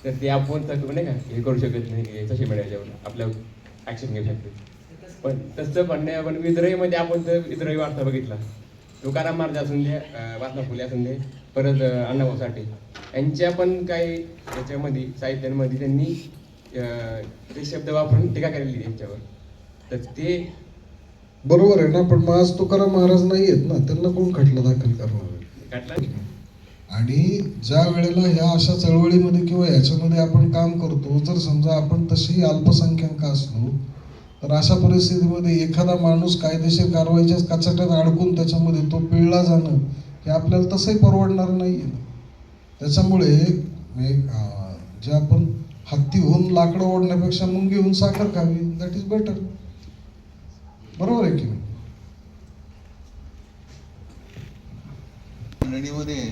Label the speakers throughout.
Speaker 1: तर ते आपण तर नाही का हे करू शकत नाही सोशल मीडियाच्यावर आपल्या ॲक्शन घेऊ शकतो. पण तसं पण नाही. पण विद्रोहीमध्ये आपण तर विद्रोही वार्ता बघितला. तुकाराम महाराज असून दे, महात्मा फुले असून दे, परत अण्णाभाऊ साठे यांच्या पण काही याच्यामध्ये साहित्यांमध्ये त्यांनी ते शब्द वापरून टीका केलेली त्यांच्यावर. तर ते
Speaker 2: बरोबर आहे ना, पण मग आज तुकाराम महाराज नाही आहेत ना, त्यांना कोण खटला दाखल करणार?
Speaker 1: खटला
Speaker 2: आणि ज्या वेळेला ह्या अशा चळवळीमध्ये किंवा ह्याच्यामध्ये आपण काम करतो, जर समजा आपण तसेही अल्पसंख्याक असलो तर अशा परिस्थितीमध्ये एखादा माणूस कायदेशीर कारवाईच्या कचाट्यात अडकून त्याच्यामध्ये तो पिळला जाणं हे आपल्याला तसंही परवडणार नाही आहे. त्याच्यामुळे जे आपण हत्ती होऊन लाकडं ओढण्यापेक्षा मुंगी होऊन साखर खावी, दॅट इज बेटर. बरोबर आहे की नाही?
Speaker 3: मंडळीमध्ये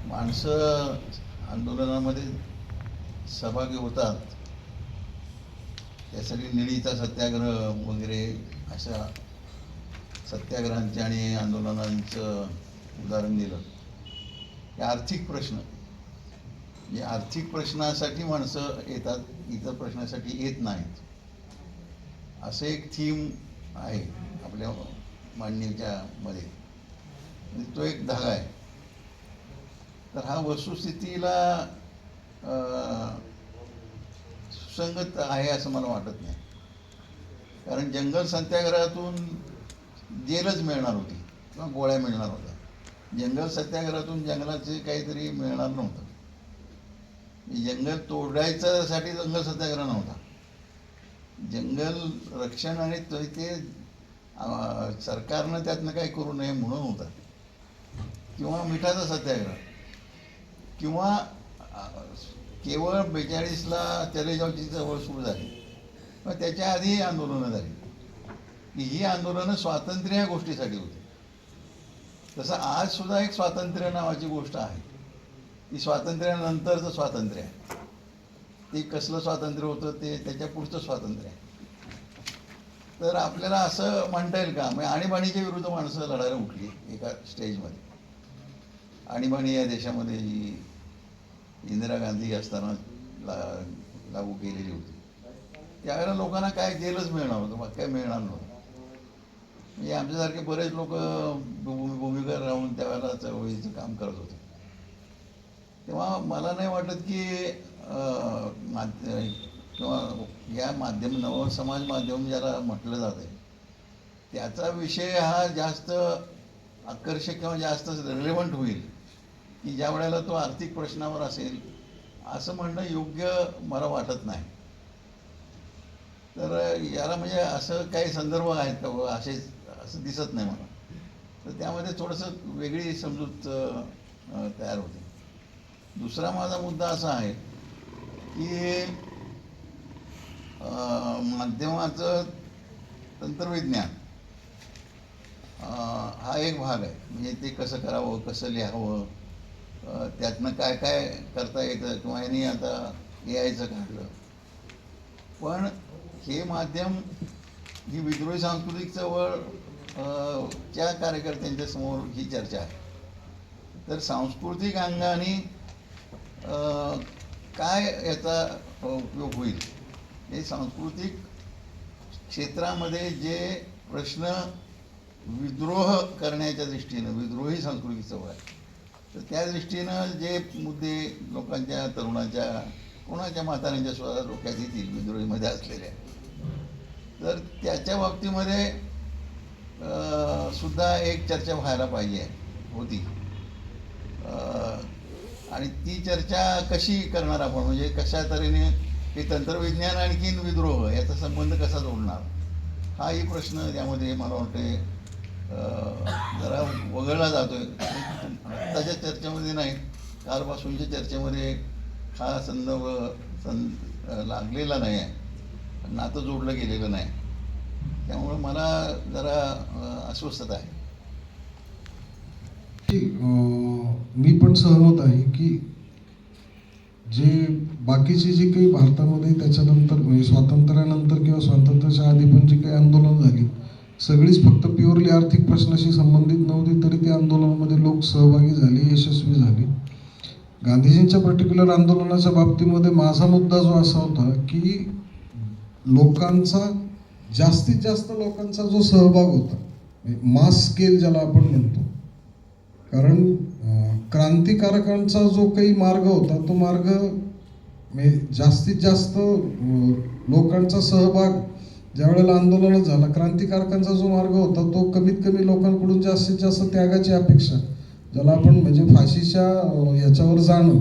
Speaker 3: माणसं आंदोलनामध्ये सहभागी होतात, त्यासाठी निळीचा सत्याग्रह वगैरे अशा सत्याग्रहांचे आणि आंदोलनांचं उदाहरण दिलं. हे आर्थिक प्रश्न, म्हणजे आर्थिक प्रश्नासाठी माणसं येतात, इतर प्रश्नासाठी येत नाहीत, असं एक थीम आहे आपल्या मांडणीच्या मध्ये. तो एक धागा आहे. तर हा वस्तुस्थितीला सुसंगत आहे असं मला वाटत नाही. कारण जंगल सत्याग्रहातून जेलच मिळणार होती किंवा गोळ्या मिळणार होत्या. जंगल सत्याग्रहातून जंगलाचे काहीतरी मिळणार नव्हतं. जंगल तोडायच्यासाठी जंगल सत्याग्रह नव्हता. जंगल रक्षण आणि ते सरकारनं त्यातनं काही करू नये म्हणून होता. किंवा मिठाचा सत्याग्रह, किंवा केवळ 42ला चलेजावची चळवळ सुरू झाली, पण त्याच्या आधी आंदोलनं झाली की ही आंदोलनं स्वातंत्र्य या गोष्टीसाठी होती. तसं आज सुद्धा एक स्वातंत्र्य नावाची गोष्ट आहे. ती स्वातंत्र्यानंतरचं स्वातंत्र्य आहे. ते कसलं स्वातंत्र्य होतं ते त्याच्या पुढचं स्वातंत्र्य आहे. तर आपल्याला असं म्हणता येईल का, म्हणजे आणीबाणीच्या विरुद्ध माणसं लढायला उठली एका स्टेजमध्ये. आणीबाणी या देशामध्ये ही इंदिरा गांधी असताना लागू केलेली होती. त्यावेळेला लोकांना काय जेलच मिळणार होतं, मग काय मिळणार नव्हतं. म्हणजे आमच्यासारखे बरेच लोक भूमिका राहून त्यावेळेला चळवळीचं काम करत होते. तेव्हा मला नाही वाटत की किंवा या माध्यम नवसमाज माध्यम ज्याला म्हटलं जातं त्याचा विषय हा जास्त आकर्षक किंवा जास्त रिलेव्हंट होईल की ज्या वेळेला तो आर्थिक प्रश्नावर असेल, असं म्हणणं योग्य मला वाटत नाही. तर याला म्हणजे असं काही संदर्भ आहेत का असे, असं दिसत नाही मला. तर त्यामध्ये थोडंसं वेगळी समजूत तयार होते. दुसरा माझा मुद्दा असा आहे की माध्यमाचं तंत्रविज्ञान हा एक भाग आहे. म्हणजे ते कसं करावं, कसं लिहावं, त्यातनं काय काय करता येतं, किंवा यांनी आता AIचं काढलं. पण हे माध्यम ही विद्रोही सांस्कृतिक चळवळ च्या कार्यकर्त्यांच्या समोर ही चर्चा आहे. तर सांस्कृतिक अंगाने काय याचा उपयोग होईल, हे सांस्कृतिक क्षेत्रामध्ये जे प्रश्न विद्रोह करण्याच्या दृष्टीनं, विद्रोही सांस्कृतिक चळवळ आहे, तर त्या दृष्टीनं जे मुद्दे लोकांच्या, तरुणाच्या, कोणाच्या म्हाताऱ्यांच्या सुद्धा डोक्यात येतील विद्रोहीमध्ये असलेल्या, तर त्याच्या बाबतीमध्ये सुद्धा एक चर्चा व्हायला पाहिजे होती. आणि ती चर्चा कशी करणार आपण, म्हणजे कशा तऱ्हेने हे तंत्रविज्ञान आणखीन विद्रोह याचा संबंध कसा जोडणार, हाही प्रश्न त्यामध्ये मला वाटते जरा वगळला जातोय. आत्ताच्या चर्चेमध्ये नाही, कालपासूनच्या चर्चेमध्ये हा लागलेला नाही आहे, नातं जोडलं गेलेलं नाही. त्यामुळं मला जरा अस्वस्थता आहे.
Speaker 2: मी पण सहमत आहे की जे बाकीची जी काही भारतामध्ये त्याच्यानंतर म्हणजे स्वातंत्र्यानंतर किंवा स्वातंत्र्याच्या आधी पण जी काही आंदोलन झाली, सगळीच फक्त प्युअरली आर्थिक प्रश्नाशी संबंधित नव्हती, तरी त्या आंदोलनामध्ये लोक सहभागी झाले, यशस्वी झाले. गांधीजींच्या पर्टिक्युलर आंदोलनाच्या बाबतीमध्ये माझा मुद्दा जो असा होता की लोकांचा, जास्तीत जास्त लोकांचा जो सहभाग होता, मास स्केल ज्याला आपण म्हणतो, कारण क्रांतिकारकांचा जो काही मार्ग होता तो मार्ग जास्तीत जास्त लोकांचा सहभाग ज्या वेळेला आंदोलनात झाला, क्रांतिकारकांचा जो मार्ग होता तो कमीत कमी लोकांकडून जास्तीत जास्त त्यागाची अपेक्षा, ज्याला आपण म्हणजे फाशीच्या याच्यावर जाणं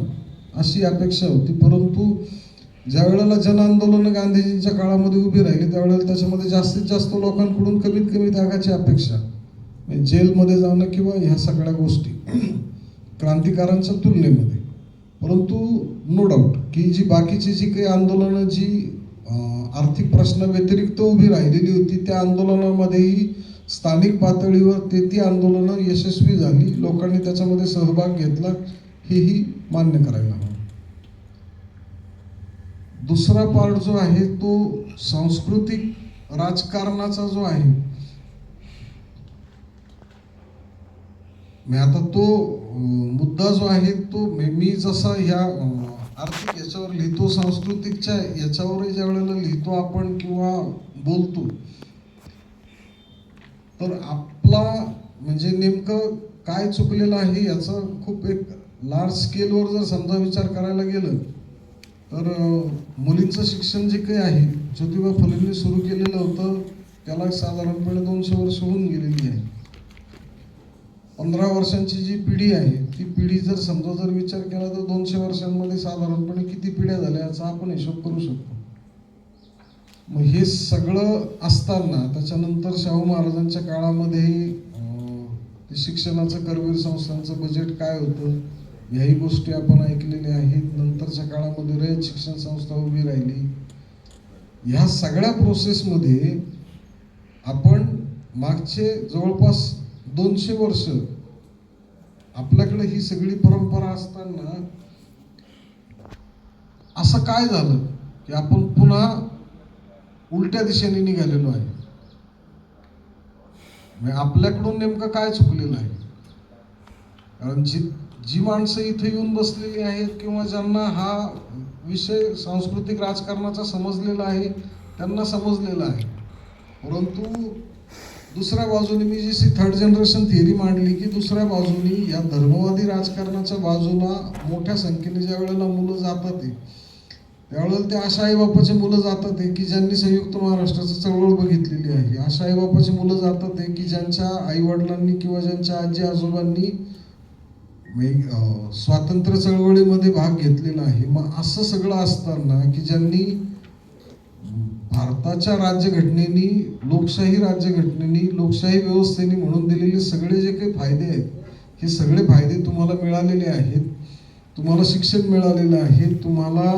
Speaker 2: अशी अपेक्षा होती. परंतु ज्या वेळेला जन आंदोलनं गांधीजींच्या काळामध्ये उभी राहिली त्यावेळेला त्याच्यामध्ये जास्तीत जास्त लोकांकडून कमीत कमी त्यागाची अपेक्षा, जेलमध्ये जाणं किंवा ह्या सगळ्या गोष्टी क्रांतिकारांच्या तुलनेमध्ये. परंतु नो डाऊट की जी बाकीची जी काही आंदोलनं जी आर्थिक प्रश्नाव्यतिरिक्त उभी राहिलेली होती त्या आंदोलनामध्येही स्थानिक पातळीवर ती आंदोलनं यशस्वी झाली, लोकांनी त्याच्यामध्ये सहभाग घेतला, हेही मान्य करायला हवं. दुसरा पार्ट जो आहे तो सांस्कृतिक राजकारणाचा जो आहे, आता तो मुद्दा जो आहे तो मी जसा ह्या आर्थिक याच्यावर लिहितो, सांस्कृतिकच्या याच्यावरही ज्या वेळेला लिहितो आपण किंवा बोलतो, तर आपला म्हणजे नेमकं काय चुकलेलं आहे याचा खूप एक लार्ज स्केलवर जर समजा विचार करायला गेलं तर मुलींचं शिक्षण जे काही आहे ज्योतिबा फुलेंनी सुरू केलेलं होतं त्याला साधारणपणे 200 वर्ष होऊन गेलेली आहे. 15 वर्षांची जी पिढी आहे ती पिढी जर समजा जर विचार केला तर 200 वर्षांमध्ये साधारणपणे किती पिढ्या झाल्या याचा आपण हिशोब करू शकतो. मग हे सगळं असताना त्याच्यानंतर शाहू महाराजांच्या काळामध्ये शिक्षणाचं करवीर संस्थांचं बजेट काय होतं याही गोष्टी आपण ऐकलेल्या आहेत. नंतरच्या काळामध्ये रयत शिक्षण संस्था उभी राहिली. ह्या सगळ्या प्रोसेसमध्ये आपण मागचे जवळपास 200 वर्ष आपल्याकडे ही सगळी परंपरा असताना असं काय झालं की आपण पुन्हा उलट्या दिशेने निघालेलो आहे. आपल्याकडून नेमकं काय चुकलेलं आहे? कारण जी माणसं इथे येऊन बसलेली आहेत किंवा ज्यांना हा विषय सांस्कृतिक राजकारणाचा समजलेला आहे त्यांना समजलेला आहे, परंतु दुसऱ्या बाजूने मी जी 3rd जनरेशन थिअरी मांडली की दुसऱ्या बाजूनी या धर्मवादी राजकारणाच्या बाजूला मोठ्या संख्येने ज्या वेळेला मुलं जातात त्यावेळेला ते अशा आईबापाची मुलं जातात की ज्यांनी संयुक्त महाराष्ट्राचं चळवळ बघितलेली आहे. अशा आईबापाची मुलं जातात की ज्यांच्या आईवडिलांनी किंवा ज्यांच्या आजी आजोबांनी स्वातंत्र्य चळवळीमध्ये भाग घेतलेला आहे. मग असं सगळं असताना की ज्यांनी भारताच्या राज्यघटनेनी, लोकशाही राज्यघटनेनी, लोकशाही व्यवस्थेने म्हणून दिलेले सगळे जे काही फायदे आहेत हे सगळे फायदे तुम्हाला मिळालेले आहेत. तुम्हाला शिक्षण मिळालेलं आहे, तुम्हाला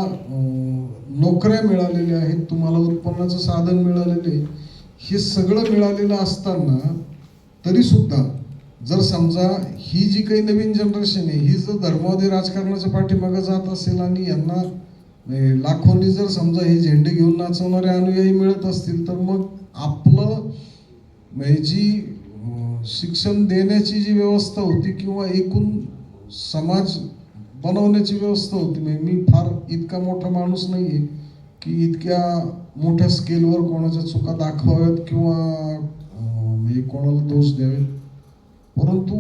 Speaker 2: नोकऱ्या मिळालेल्या आहेत, तुम्हाला उत्पन्नाचं साधन मिळालेले, हे सगळं मिळालेलं असताना तरी सुद्धा जर समजा ही जी काही नवीन जनरेशन आहे ही जर धर्मवादी राजकारणाच्या पाठीमागे जात असेल आणि यांना लाखोंनी जर समजा हे झेंडे घेऊन नाचवणारे अनुयायी मिळत असतील तर मग आपलं जी शिक्षण देण्याची जी व्यवस्था होती किंवा एकूण समाज बनवण्याची व्यवस्था होती, मी फार इतका मोठा माणूस नाही आहे की इतक्या मोठ्या स्केलवर कोणाच्या चुका दाखवाव्यात किंवा कोणाला दोष द्यावेत, परंतु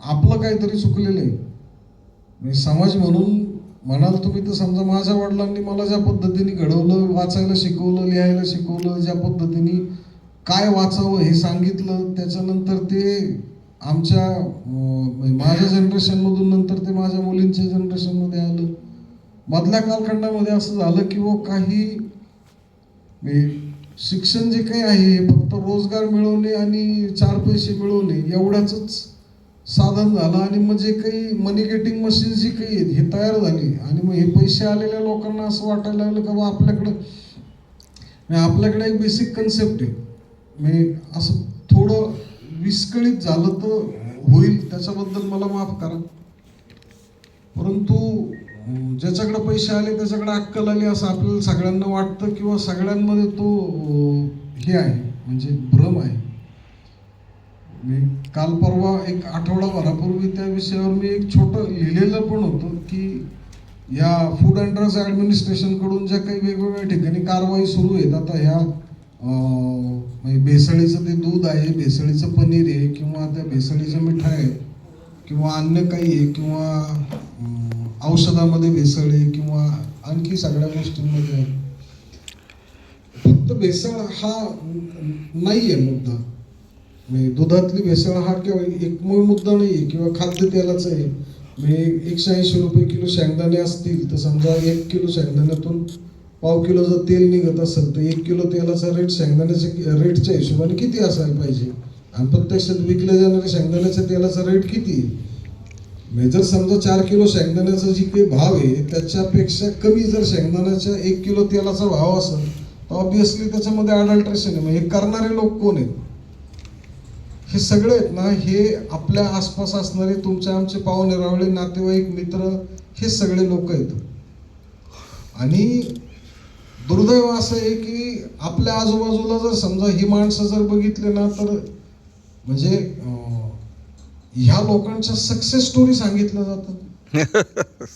Speaker 2: आपलं काहीतरी चुकलेलं आहे. समाज म्हणून म्हणाल तुम्ही तर समजा माझ्या वडिलांनी मला ज्या पद्धतीने घडवलं, वाचायला शिकवलं, लिहायला शिकवलं, ज्या पद्धतीने काय वाचावं हे सांगितलं, त्याच्यानंतर ते आमच्या माझ्या जनरेशनमधून नंतर ते माझ्या मुलींच्या जनरेशनमध्ये आलं. मधल्या कालखंडामध्ये असं झालं की काही शिक्षण जे काही आहे हे फक्त रोजगार मिळवणे आणि 4 पैसे मिळवणे एवढ्याच साधन झालं आणि मग जे काही मनी गेटिंग मशीन जी काही आहेत हे तयार झाली आणि मग हे पैसे आलेल्या लोकांना असं वाटायला लागलं का आपल्याकडे एक बेसिक कन्सेप्ट आहे, असं थोडं विस्कळीत झालं तर होईल त्याच्याबद्दल मला माफ करा, परंतु ज्याच्याकडे पैसे आले त्याच्याकडे अक्कल आली असं आपल्याला सगळ्यांना वाटतं किंवा सगळ्यांमध्ये तो हे आहे म्हणजे भ्रम आहे. मी काल परवा एक आठवडाभरापूर्वी त्या विषयावर मी एक छोटं लिहिलेलं पण होतं की या फूड अँड ड्रग्स ॲडमिनिस्ट्रेशन कडून ज्या काही वेगवेगळ्या ठिकाणी कारवाई सुरू आहेत आता ह्या म्हणजे भेसळीचं ते दूध आहे, भेसळीचं पनीर आहे किंवा त्या भेसळीचं मिठाई आहे किंवा अन्य काही आहे किंवा औषधामध्ये भेसळ आहे किंवा आणखी सगळ्या गोष्टींमध्ये आहे. फक्त भेसळ हा नाही आहे मुद्दा, म्हणजे दुधातली भेसळ हा किंवा एक मूळ मुद्दा नाही आहे किंवा खाद्यतेलाचा आहे. म्हणजे 180 रुपये किलो शेंगदाणे असतील तर समजा 1 किलो शेंगदाण्यातून पाव किलो जर तेल निघत असेल तर 1 किलो तेलाचा रेट शेंगदाण्याच्या रेटच्या हिशोबाने किती असायला पाहिजे आणि प्रत्यक्षात विकले जाणारे शेंगदाण्याच्या तेलाचा रेट किती. म्हणजे जर समजा 4 किलो शेंगदाण्याचा जी काही भाव आहे त्याच्यापेक्षा कमी जर शेंगदाण्याच्या 1 किलो तेलाचा भाव असेल तर ऑब्विसली त्याच्यामध्ये अडल्ट्रेशन आहे. म्हणजे हे करणारे लोक कोण आहेत? हे सगळे आहेत ना, हे आपल्या आसपास असणारे तुमचे आमचे पाहुणे रावळे नातेवाईक मित्र हे सगळे लोक आहेत. आणि दुर्दैव असं आहे की आपल्या आजूबाजूला जर समजा ही माणसं जर बघितले ना तर म्हणजे ह्या लोकांच्या सक्सेस स्टोरी सांगितल्या जातात.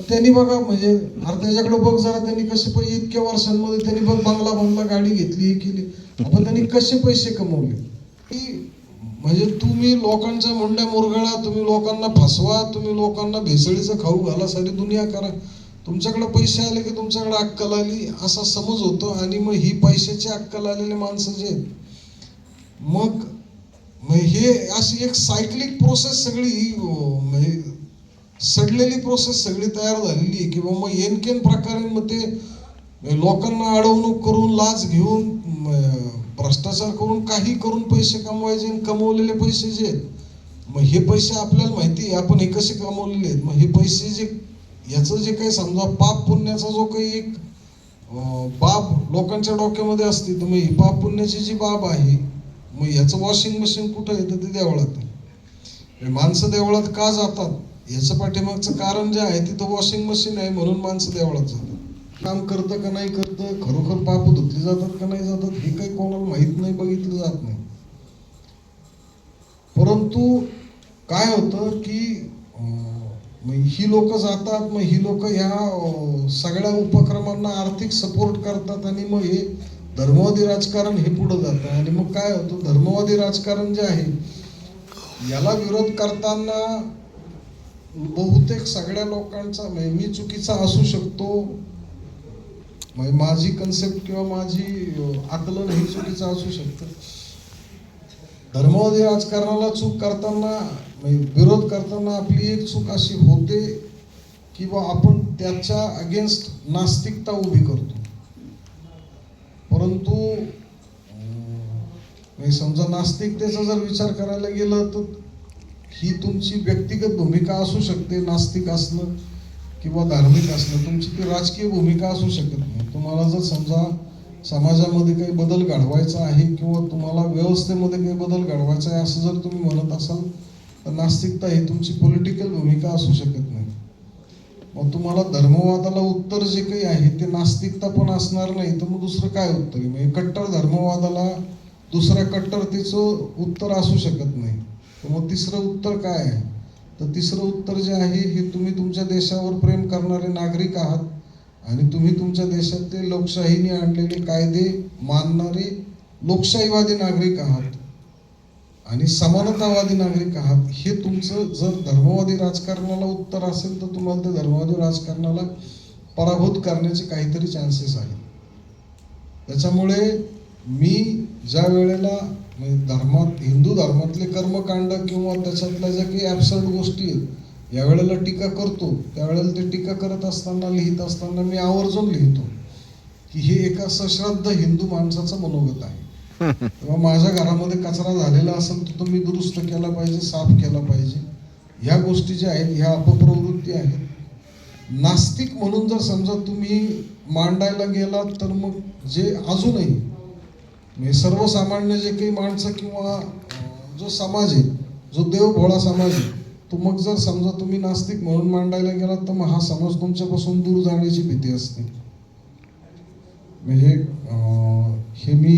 Speaker 2: त्यांनी बघा म्हणजे अरे त्याच्याकडे बघ जरा त्यांनी कसे पैसे इतक्या वर्षांमध्ये त्यांनी बघ बंगला गाडी घेतली हे केली, आपण त्यांनी कसे पैसे कमवले. म्हणजे तुम्ही लोकांच्या मुंड्या मुरगळा, तुम्ही लोकांना फसवा, तुम्ही लोकांना भेसळीचं खाऊ घाला, सारी दुनिया करा, तुमच्याकडे पैसे आले की तुमच्याकडे अक्कल आली असा समज होतो. आणि मग ही पैशाची अक्कल आलेली माणसं जे आहेत मग हे अशी एक सायक्लिक प्रोसेस सगळी म्हणजे सडलेली प्रोसेस सगळी तयार झालेली आहे की मग एनकेन प्रकारे मग ते लोकांना अडवणूक करून लाच घेऊन भ्रष्टाचार करून काही करून पैसे कमवायचे. कमवलेले पैसे जे आहेत मग हे पैसे आपल्याला माहिती आहे आपण हे कसे कमवलेले आहेत. मग हे पैसे जे याचं जे काही समजा पाप पुण्याचा जो काही एक बाब लोकांच्या डोक्यामध्ये असते तर मग ही पाप पुण्याची जी बाब आहे मग याचं वॉशिंग मशीन कुठं येतं ते देवळात आहे. माणसं देवळात का जातात याच्या पाठीमागचं कारण जे आहे तिथं वॉशिंग मशीन आहे म्हणून माणसं देवळात जातात. काम करतं का नाही करतं, खरोखर पाप धुतली जातात का नाही जातात हे काही कोणाला माहित नाही, बघितलं जात नाही. परंतु काय होतं की ही लोक जातात, मग ही लोक ह्या सगळ्या उपक्रमांना आर्थिक सपोर्ट करतात आणि मग हे धर्मवादी राजकारण हे पुढे जातं. आणि मग काय होतं, धर्मवादी राजकारण जे आहे याला विरोध करताना बहुतेक सगळ्या लोकांचा म्हणजे मी चुकीचा असू शकतो, म्हणजे माझी कन्सेप्ट किंवा माझी आकलन हे चुकीचं असू शकतं. धर्मवादी राजकारणाला चूक करताना विरोध करताना आपली एक चूक अशी होते की बा आपण त्याच्या अगेन्स्ट नास्तिकता उभी करतो. परंतु समजा नास्तिकतेचा जर विचार करायला गेलं तर ही तुमची व्यक्तिगत भूमिका असू शकते, नास्तिक असणं किंवा धार्मिक असणं, तुमची ती राजकीय भूमिका असू शकत नाही. तुम्हाला जर समजा समाजामध्ये काही बदल घडवायचा आहे किंवा तुम्हाला व्यवस्थेमध्ये काही बदल घडवायचा आहे असं जर तुम्ही म्हणत असाल तर नास्तिकता ही तुमची पॉलिटिकल भूमिका असू शकत नाही. मग तुम्हाला धर्मवादाला उत्तर जे काही आहे ते नास्तिकता पण असणार नाही तर मग दुसरं काय उत्तर आहे. म्हणजे कट्टर धर्मवादाला दुसऱ्या कट्टरतेचं उत्तर असू शकत नाही. तर मग तिसरं उत्तर काय आहे, तर तिसरं उत्तर जे आहे हे तुम्ही तुमच्या देशावर प्रेम करणारे नागरिक आहात आणि तुम्ही तुमच्या देशातले लोकशाहीने आणलेले कायदे मानणारे लोकशाहीवादी नागरिक आहात आणि समानतावादी नागरिक आहात. हे तुमचं जर धर्मवादी राजकारणाला उत्तर असेल तर तुम्हाला त्या धर्मवादी राजकारणाला पराभूत करण्याचे काहीतरी चान्सेस आहेत. त्याच्यामुळे मी ज्या वेळेला धर्मात हिंदू धर्मातले कर्मकांड किंवा त्याच्यातल्या ज्या काही ॲब्सर्ड गोष्टी आहेत यावेळेला टीका करतो त्यावेळेला ते टीका करत असताना लिहित असताना मी आवर्जून लिहितो की हे एका सश्रद्ध हिंदू माणसाचं मनोगत आहे. किंवा माझ्या घरामध्ये कचरा झालेला असेल तर तो मी दुरुस्त केला पाहिजे, साफ केला पाहिजे. ह्या गोष्टी ज्या आहेत ह्या अपप्रवृत्ती आहेत. नास्तिक म्हणून जर समजा तुम्ही मांडायला गेलात तर मग जे अजूनही म्हणजे सर्वसामान्य जे काही माणसं किंवा जो समाज आहे जो देवभोळा समाज आहे तो मग जर समजा तुम्ही नास्तिक म्हणून मांडायला गेलात तर मग हा समाज तुमच्यापासून दूर जाण्याची भीती असते. म्हणजे हे मी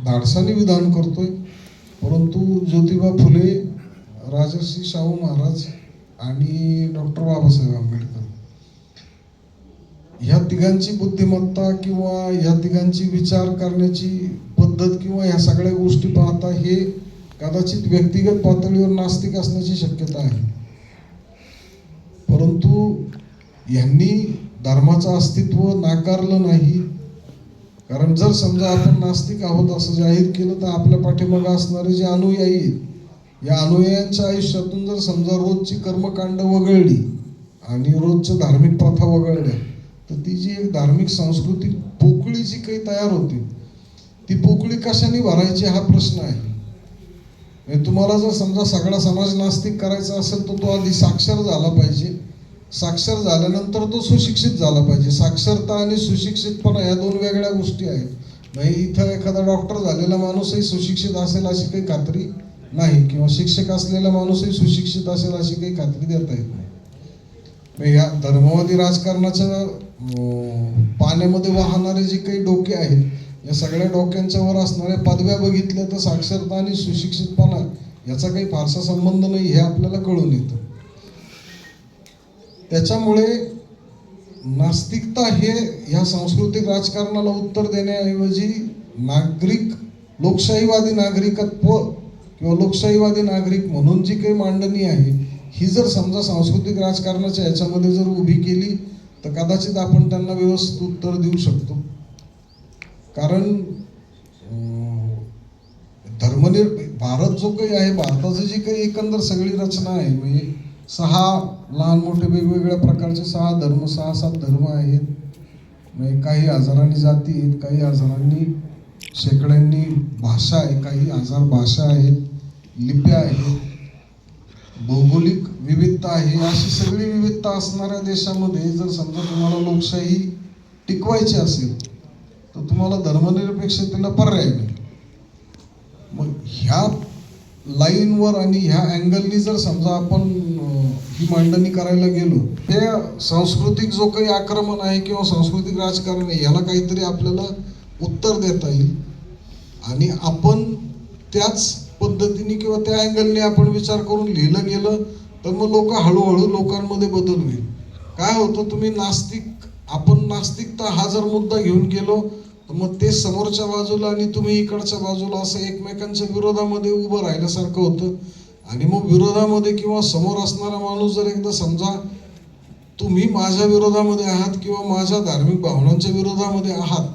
Speaker 2: धाडसाने विधान करतोय, परंतु ज्योतिबा फुले, राजर्षी शाहू महाराज आणि डॉक्टर बाबासाहेब आंबेडकर ह्या तिघांची बुद्धिमत्ता किंवा ह्या तिघांची विचार करण्याची पद्धत किंवा ह्या सगळ्या गोष्टी पाहता हे कदाचित व्यक्तिगत पातळीवर नास्तिक असण्याची शक्यता आहे. परंतु यांनी धर्माचं अस्तित्व नाकारलं नाही. कारण जर समजा आपण नास्तिक आहोत असं जाहीर केलं तर आपल्या पाठीमागे असणारे जे अनुयायी आहेत, या अनुयायांच्या आयुष्यातून जर समजा रोजची कर्मकांड वगळली आणि रोजच्या धार्मिक प्रथा वगळल्या तर ती जी एक धार्मिक सांस्कृतिक पोकळी जी काही तयार होती ती पोकळी कशाने भरायची हा प्रश्न आहे. म्हणजे तुम्हाला जर समजा सगळा समाज नास्तिक करायचा असेल तर तो आधी साक्षर झाला पाहिजे. साक्षर झाल्यानंतर तो सुशिक्षित झाला पाहिजे. साक्षरता आणि सुशिक्षितपणा या दोन वेगळ्या गोष्टी आहेत. म्हणजे इथं एखादा डॉक्टर झालेला माणूसही सुशिक्षित असेल अशी काही खात्री नाही, किंवा शिक्षक असलेला माणूसही सुशिक्षित असेल अशी काही खात्री देता येत नाही. या धर्मवादी राजकारणाच्या पाण्यामध्ये वाहणारे जे काही डोके आहेत, या सगळ्या डोक्यांच्या वर असणाऱ्या पदव्या बघितल्या तर साक्षरता आणि सुशिक्षितपणा याचा काही फारसा संबंध नाही हे आपल्याला कळून येतं. त्याच्यामुळे नास्तिकता हे ह्या सांस्कृतिक राजकारणाला उत्तर देण्याऐवजी नागरिक लोकशाहीवादी नागरिकत्व किंवा लोकशाहीवादी नागरिक म्हणून जी काही मांडणी आहे ही जर समजा सांस्कृतिक राजकारणाच्या ह्याच्यामध्ये जर उभी केली तर कदाचित आपण त्यांना व्यवस्थित उत्तर देऊ शकतो. कारण भारत जो काही आहे, भारताचं जी काही एकंदर सगळी रचना आहे, म्हणजे 6 लहान मोठे वेगवेगळ्या प्रकारचे 6 धर्म, 6-7 धर्म आहेत. म्हणजे काही हजारांनी जाती आहेत, काही हजारांनी शेकड्यांनी भाषा आहे, काही हजार भाषा आहेत, लिप्या आहेत, भौगोलिक विविधता आहे. अशी सगळी विविधता असणाऱ्या देशामध्ये जर समजा तुम्हाला लोकशाही टिकवायची असेल तर तुम्हाला धर्मनिरपेक्षतेला पर्याय नाही. मग ह्या लाईनवर आणि ह्या अँगलनी जर समजा आपण ही मांडणी करायला गेलो, हे सांस्कृतिक जो काही आक्रमण आहे किंवा सांस्कृतिक राजकारण आहे याला काहीतरी आपल्याला उत्तर देता येईल. आणि आपण त्याच पद्धतीने किंवा त्या अँगलने आपण विचार करून लिहिलं गेलं तर मग लोक हळूहळू लोकांमध्ये बदल होईल. काय होतं, तुम्ही आपण नास्तिकता हा जर मुद्दा घेऊन गेलो तर मग ते समोरच्या बाजूला आणि तुम्ही इकडच्या बाजूला असं एकमेकांच्या विरोधामध्ये उभं राहिल्यासारखं होतं. आणि मग विरोधामध्ये किंवा समोर असणारा माणूस जर एकदा समजा तुम्ही माझ्या विरोधामध्ये आहात किंवा माझ्या धार्मिक भावनांच्या विरोधामध्ये आहात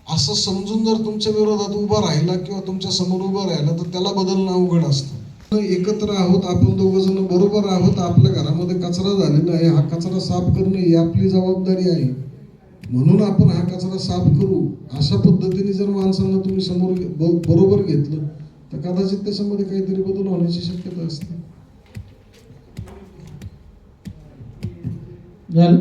Speaker 2: असं समजून जर तुमच्या विरोधात उभा राहिला किंवा तुमच्या समोर उभा राहिला तर त्याला बदलणं अवघड असतं. एकत्र आहोत, आपण दोघं जण बरोबर आहोत, आपल्या घरामध्ये कचरा झालेला आहे, हा कचरा साफ करणं ही आपली जबाबदारी आहे, म्हणून आपण हा कचरा साफ करू, अशा पद्धतीने जर माणसांना तुम्ही समोर बरोबर घेतलं तर कदाचित त्याच्यामध्ये काहीतरी बदल होण्याची शक्यता असते.
Speaker 4: झालं.